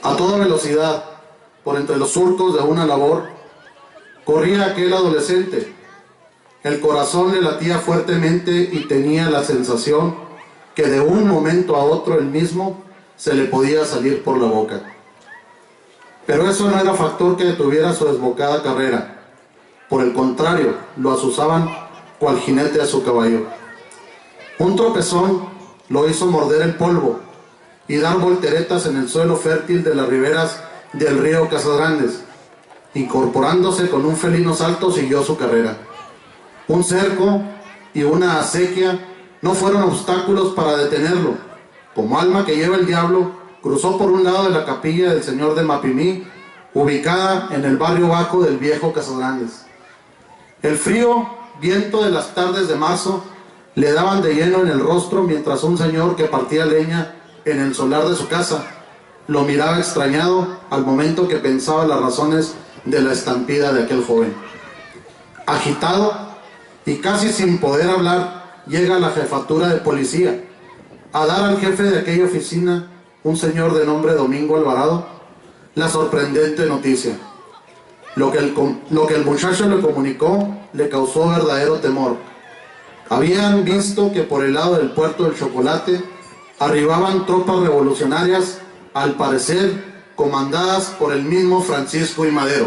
A toda velocidad, por entre los surcos de una labor, corría aquel adolescente. El corazón le latía fuertemente y tenía la sensación que de un momento a otro él mismo se le podía salir por la boca. Pero eso no era factor que detuviera su desbocada carrera. Por el contrario, lo azuzaban cual jinete a su caballo. Un tropezón lo hizo morder el polvo y dar volteretas en el suelo fértil de las riberas del río Casagrandes. Incorporándose con un felino salto, siguió su carrera. Un cerco y una acequia no fueron obstáculos para detenerlo. Como alma que lleva el diablo, cruzó por un lado de la capilla del señor de Mapimí, ubicada en el barrio bajo del viejo Casagrandes. El frío viento de las tardes de marzo le daban de lleno en el rostro mientras un señor que partía leña en el solar de su casa lo miraba extrañado al momento que pensaba las razones de la estampida de aquel joven. Agitado y casi sin poder hablar, llega a la jefatura de policía a dar al jefe de aquella oficina, un señor de nombre Domingo Alvarado, la sorprendente noticia. Lo que el muchacho le comunicó le causó verdadero temor. Habían visto que por el lado del puerto del Chocolate arribaban tropas revolucionarias, al parecer comandadas por el mismo Francisco I. Madero,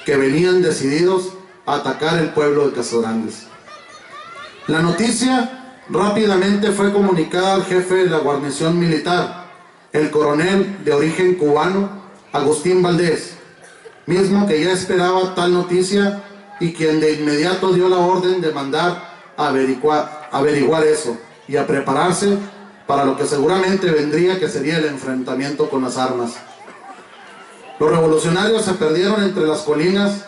que venían decididos a atacar el pueblo de Casagrandes. La noticia rápidamente fue comunicada al jefe de la guarnición militar, el coronel de origen cubano, Agustín Valdés, mismo que ya esperaba tal noticia y quien de inmediato dio la orden de mandar a averiguar eso y a prepararse para lo que seguramente vendría, que sería el enfrentamiento con las armas. Los revolucionarios se perdieron entre las colinas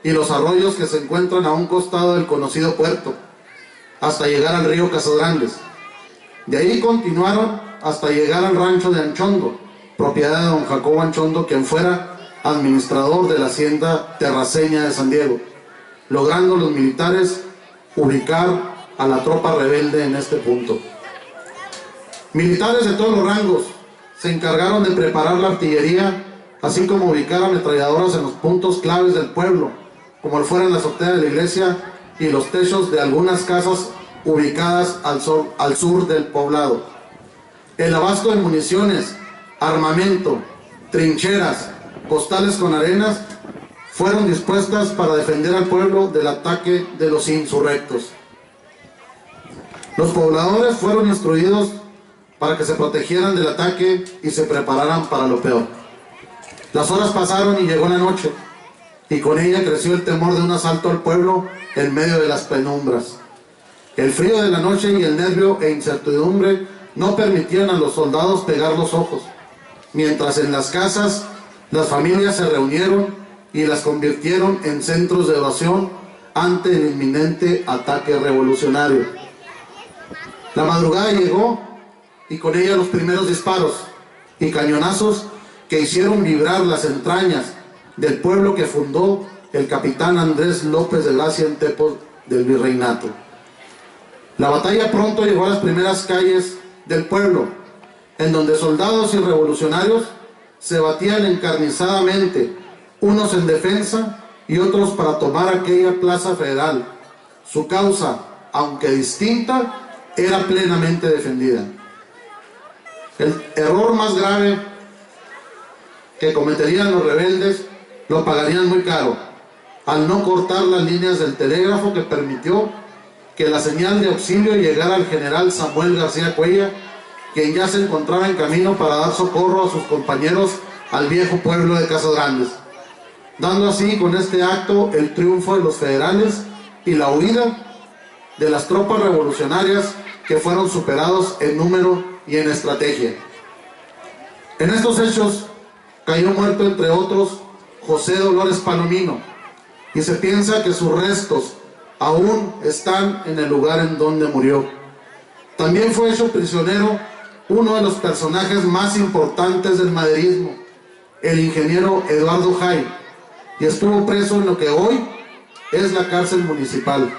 y los arroyos que se encuentran a un costado del conocido puerto, hasta llegar al río Casagrandes. De ahí continuaron hasta llegar al rancho de Anchondo, propiedad de don Jacobo Anchondo, quien fuera administrador de la hacienda terraceña de San Diego, logrando los militares ubicar a la tropa rebelde en este punto. Militares de todos los rangos se encargaron de preparar la artillería, así como ubicar ametralladoras en los puntos claves del pueblo, como fuera en la azotea de la iglesia y los techos de algunas casas ubicadas al sur del poblado. El abasto de municiones, armamento, trincheras, costales con arenas fueron dispuestas para defender al pueblo del ataque de los insurrectos. Los pobladores fueron instruidos para que se protegieran del ataque y se prepararan para lo peor. Las horas pasaron y llegó la noche, y con ella creció el temor de un asalto al pueblo en medio de las penumbras. El frío de la noche y el nervio e incertidumbre no permitían a los soldados pegar los ojos, mientras en las casas las familias se reunieron y las convirtieron en centros de oración ante el inminente ataque revolucionario. La madrugada llegó y con ella los primeros disparos y cañonazos que hicieron vibrar las entrañas del pueblo que fundó el capitán Andrés López de Gracia en tiempos del virreinato. La batalla pronto llegó a las primeras calles del pueblo, en donde soldados y revolucionarios se batían encarnizadamente, unos en defensa y otros para tomar aquella plaza federal. Su causa, aunque distinta, era plenamente defendida. El error más grave que cometerían los rebeldes lo pagarían muy caro, al no cortar las líneas del telégrafo que permitió que la señal de auxilio llegara al general Samuel García Cuella, quien ya se encontraba en camino para dar socorro a sus compañeros al viejo pueblo de Casagrandes, dando así con este acto el triunfo de los federales y la huida de las tropas revolucionarias, que fueron superados en número y en estrategia. En estos hechos cayó muerto, entre otros, José Dolores Palomino, y se piensa que sus restos aún están en el lugar en donde murió. También fue hecho prisionero uno de los personajes más importantes del maderismo, el ingeniero Eduardo Jay, y estuvo preso en lo que hoy es la cárcel municipal,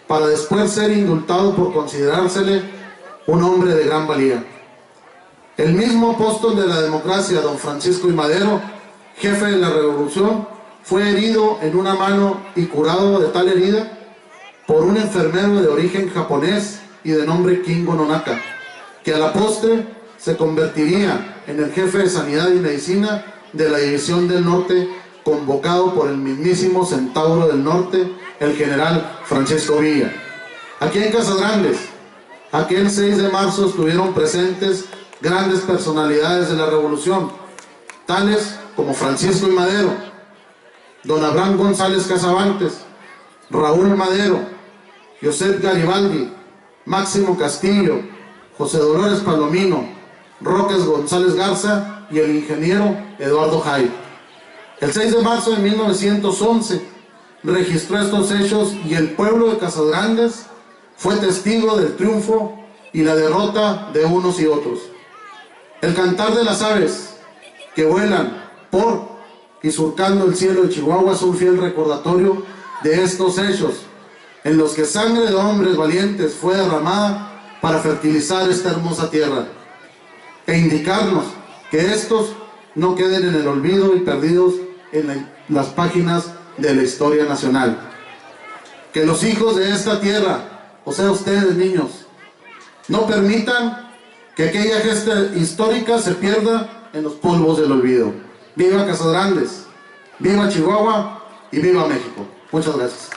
para después ser indultado por considerársele un hombre de gran valía. El mismo apóstol de la democracia, don Francisco I. Madero, jefe de la revolución, fue herido en una mano y curado de tal herida por un enfermero de origen japonés y de nombre Kingo Nonaka, que a la postre se convertiría en el jefe de Sanidad y Medicina de la División del Norte, convocado por el mismísimo Centauro del Norte, el general Francisco Villa. Aquí en Casas Grandes, aquel 6 de marzo estuvieron presentes grandes personalidades de la revolución, tales como Francisco I. Madero, don Abraham González Casabantes, Raúl Madero, Josep Garibaldi, Máximo Castillo, José Dolores Palomino, Roques González Garza y el ingeniero Eduardo Jay. El 6 de marzo de 1911 registró estos hechos y el pueblo de Casas Grandes fue testigo del triunfo y la derrota de unos y otros. El cantar de las aves que vuelan por y surcando el cielo de Chihuahua es un fiel recordatorio de estos hechos, en los que sangre de hombres valientes fue derramada para fertilizar esta hermosa tierra, e indicarnos que estos no queden en el olvido y perdidos en las páginas de la historia nacional. Que los hijos de esta tierra, o sea ustedes niños, no permitan que aquella gesta histórica se pierda en los polvos del olvido. ¡Viva Casas Grandes! ¡Viva Chihuahua! ¡Y viva México! Muchas gracias.